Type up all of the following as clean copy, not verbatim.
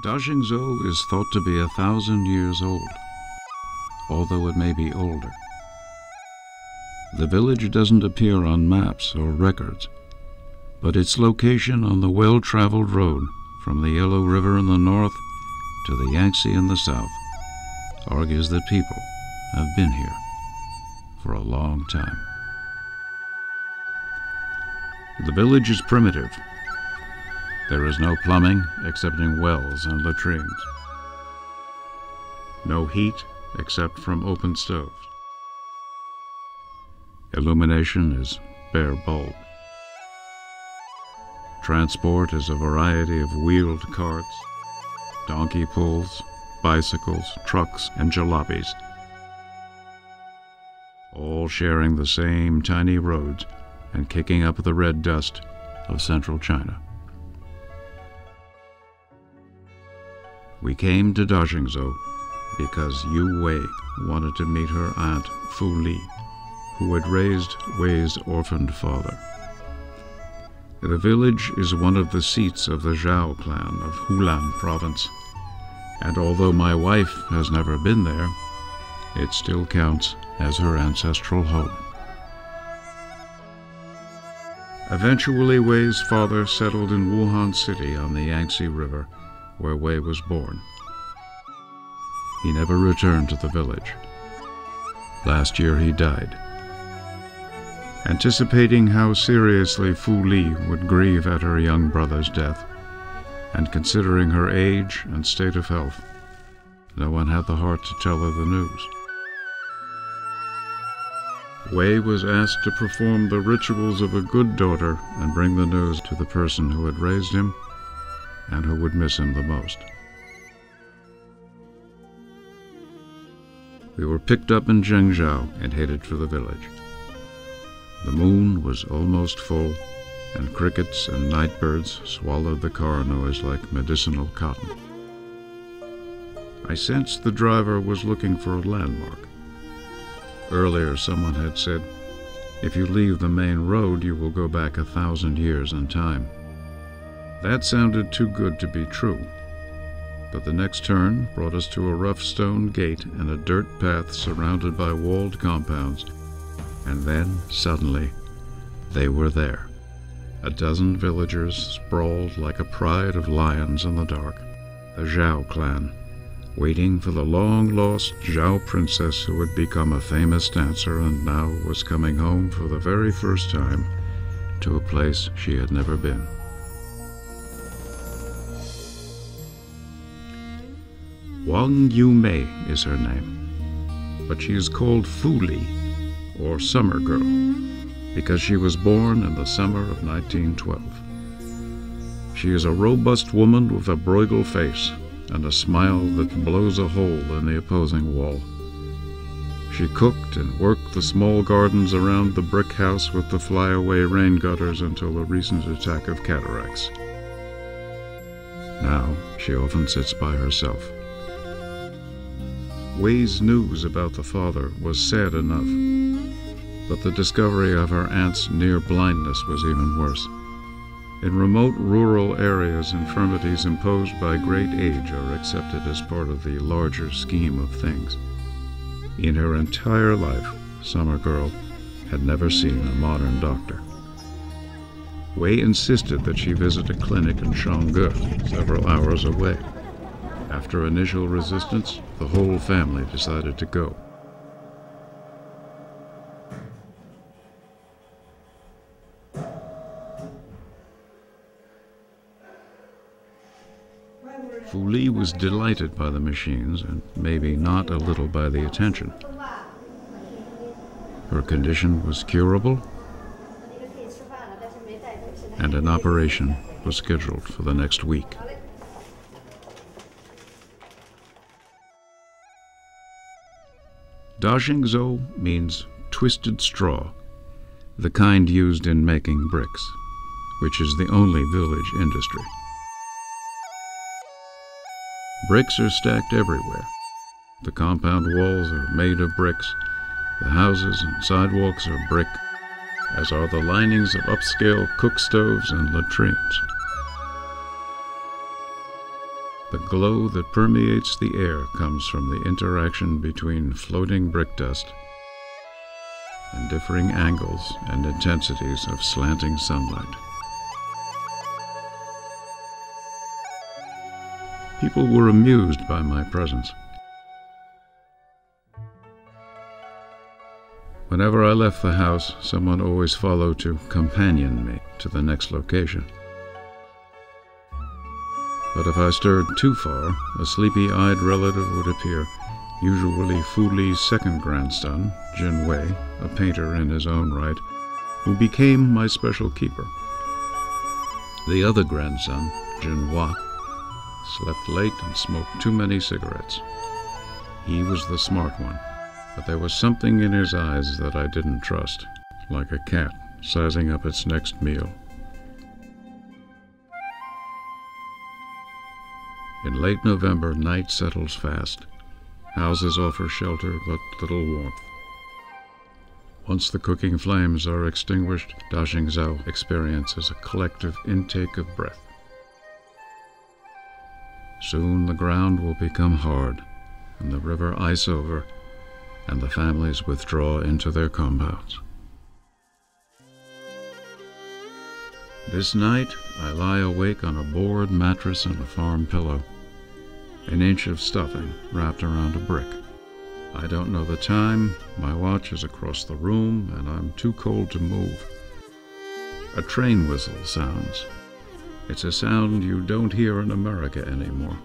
Dazhengzhao is thought to be 1,000 years old, although it may be older. The village doesn't appear on maps or records, but its location on the well-traveled road from the Yellow River in the north to the Yangtze in the south argues that people have been here for a long time. The village is primitive. There is no plumbing except in wells and latrines. No heat except from open stoves. Illumination is bare bulb. Transport is a variety of wheeled carts, donkey pulls, bicycles, trucks, and jalopis, all sharing the same tiny roads and kicking up the red dust of central China. We came to Dazhengzhao because Yu Wei wanted to meet her aunt Fu Li, who had raised Wei's orphaned father. The village is one of the seats of the Zhao clan of Hulan province, and although my wife has never been there, it still counts as her ancestral home. Eventually, Wei's father settled in Wuhan City on the Yangtze River, where Wei was born. He never returned to the village. Last year he died. Anticipating how seriously Fu Li would grieve at her young brother's death, and considering her age and state of health, no one had the heart to tell her the news. Wei was asked to perform the rituals of a good daughter and bring the news to the person who had raised him and who would miss him the most. We were picked up in Dazhengzhao and headed for the village. The moon was almost full, and crickets and nightbirds swallowed the car noise like medicinal cotton. I sensed the driver was looking for a landmark. Earlier someone had said, if you leave the main road, you will go back 1,000 years in time. That sounded too good to be true, but the next turn brought us to a rough stone gate and a dirt path surrounded by walled compounds, and then, suddenly, they were there. A dozen villagers sprawled like a pride of lions in the dark, the Zhao clan, waiting for the long-lost Zhao princess who had become a famous dancer and now was coming home for the very first time to a place she had never been. Wang Yumei is her name, but she is called Fu Li, or Summer Girl, because she was born in the summer of 1912. She is a robust woman with a Bruegel face and a smile that blows a hole in the opposing wall. She cooked and worked the small gardens around the brick house with the flyaway rain gutters until a recent attack of cataracts. Now she often sits by herself. Wei's news about the father was sad enough, but the discovery of her aunt's near blindness was even worse. In remote rural areas, infirmities imposed by great age are accepted as part of the larger scheme of things. In her entire life, Summer Girl had never seen a modern doctor. Wei insisted that she visit a clinic in Shangge, several hours away. After initial resistance, the whole family decided to go. Fu Li was delighted by the machines and maybe not a little by the attention. Her condition was curable, and an operation was scheduled for the next week. Dazhengzhao means twisted straw, the kind used in making bricks, which is the only village industry. Bricks are stacked everywhere. The compound walls are made of bricks, the houses and sidewalks are brick, as are the linings of upscale cook stoves and latrines. The glow that permeates the air comes from the interaction between floating brick dust and differing angles and intensities of slanting sunlight. People were amused by my presence. Whenever I left the house, someone always followed to companion me to the next location. But if I stirred too far, a sleepy-eyed relative would appear, usually Fu Li's second grandson, Jin Wei, a painter in his own right, who became my special keeper. The other grandson, Jin Hua, slept late and smoked too many cigarettes. He was the smart one, but there was something in his eyes that I didn't trust, like a cat sizing up its next meal. In late November, night settles fast. Houses offer shelter, but little warmth. Once the cooking flames are extinguished, Dazhengzhao experiences a collective intake of breath. Soon the ground will become hard, and the river ice over, and the families withdraw into their compounds. This night, I lie awake on a board mattress and a farm pillow, an inch of stuffing wrapped around a brick. I don't know the time, my watch is across the room, and I'm too cold to move. A train whistle sounds. It's a sound you don't hear in America anymore.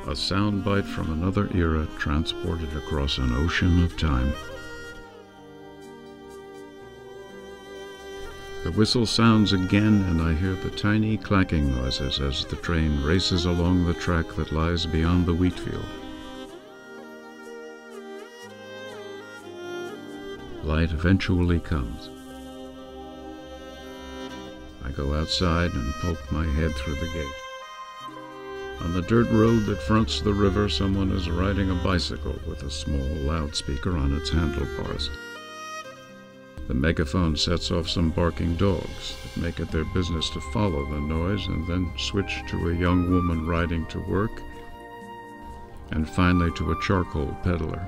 A soundbite from another era transported across an ocean of time. The whistle sounds again, and I hear the tiny clacking noises as the train races along the track that lies beyond the wheat field. Light eventually comes. I go outside and poke my head through the gate. On the dirt road that fronts the river, someone is riding a bicycle with a small loudspeaker on its handlebars. The megaphone sets off some barking dogs that make it their business to follow the noise and then switch to a young woman riding to work, and finally to a charcoal peddler.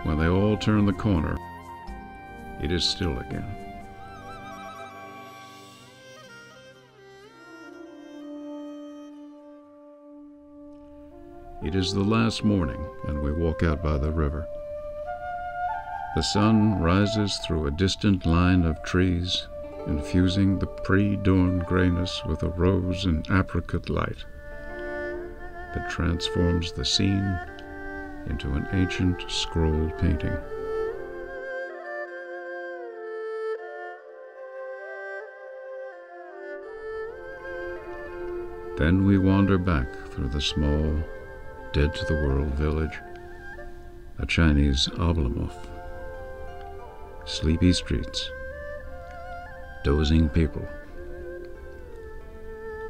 When they all turn the corner, it is still again. It is the last morning, and we walk out by the river. The sun rises through a distant line of trees, infusing the pre-dawn grayness with a rose and apricot light that transforms the scene into an ancient scroll painting. Then we wander back through the small, dead-to-the-world village, a Chinese Oblamov. Sleepy streets, dozing people.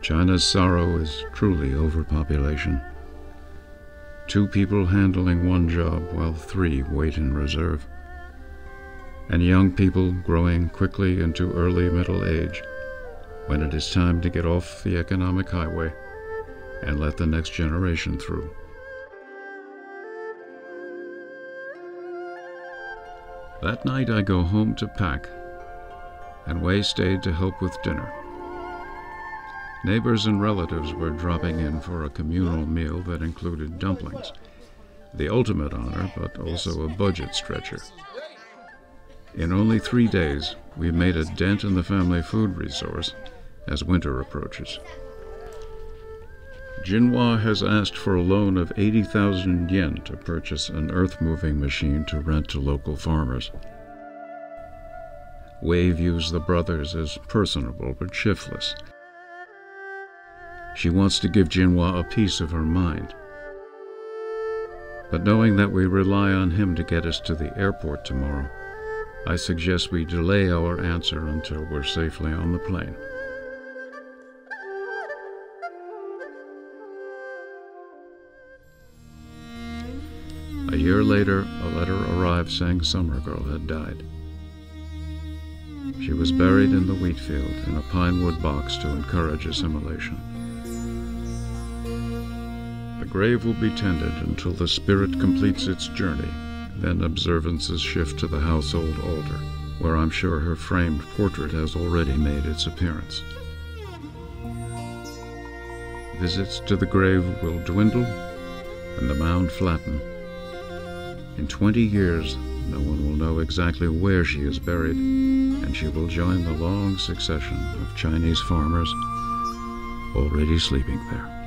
China's sorrow is truly overpopulation. 2 people handling one job while 3 wait in reserve. And young people growing quickly into early middle age when it is time to get off the economic highway and let the next generation through. That night I go home to pack, and Wei stayed to help with dinner. Neighbors and relatives were dropping in for a communal meal that included dumplings, the ultimate honor, but also a budget stretcher. In only 3 days, we've made a dent in the family food resource as winter approaches. Jinhua has asked for a loan of 80,000 yen to purchase an earth-moving machine to rent to local farmers. Wei views the brothers as personable but shiftless. She wants to give Jinhua a piece of her mind. But knowing that we rely on him to get us to the airport tomorrow, I suggest we delay our answer until we're safely on the plane. A year later, a letter arrived saying Summer Girl had died. She was buried in the wheat field in a pine wood box to encourage assimilation. grave will be tended until the spirit completes its journey. Then observances shift to the household altar, where I'm sure her framed portrait has already made its appearance. Visits to the grave will dwindle and the mound flatten. In 20 years, no one will know exactly where she is buried, and she will join the long succession of Chinese farmers already sleeping there.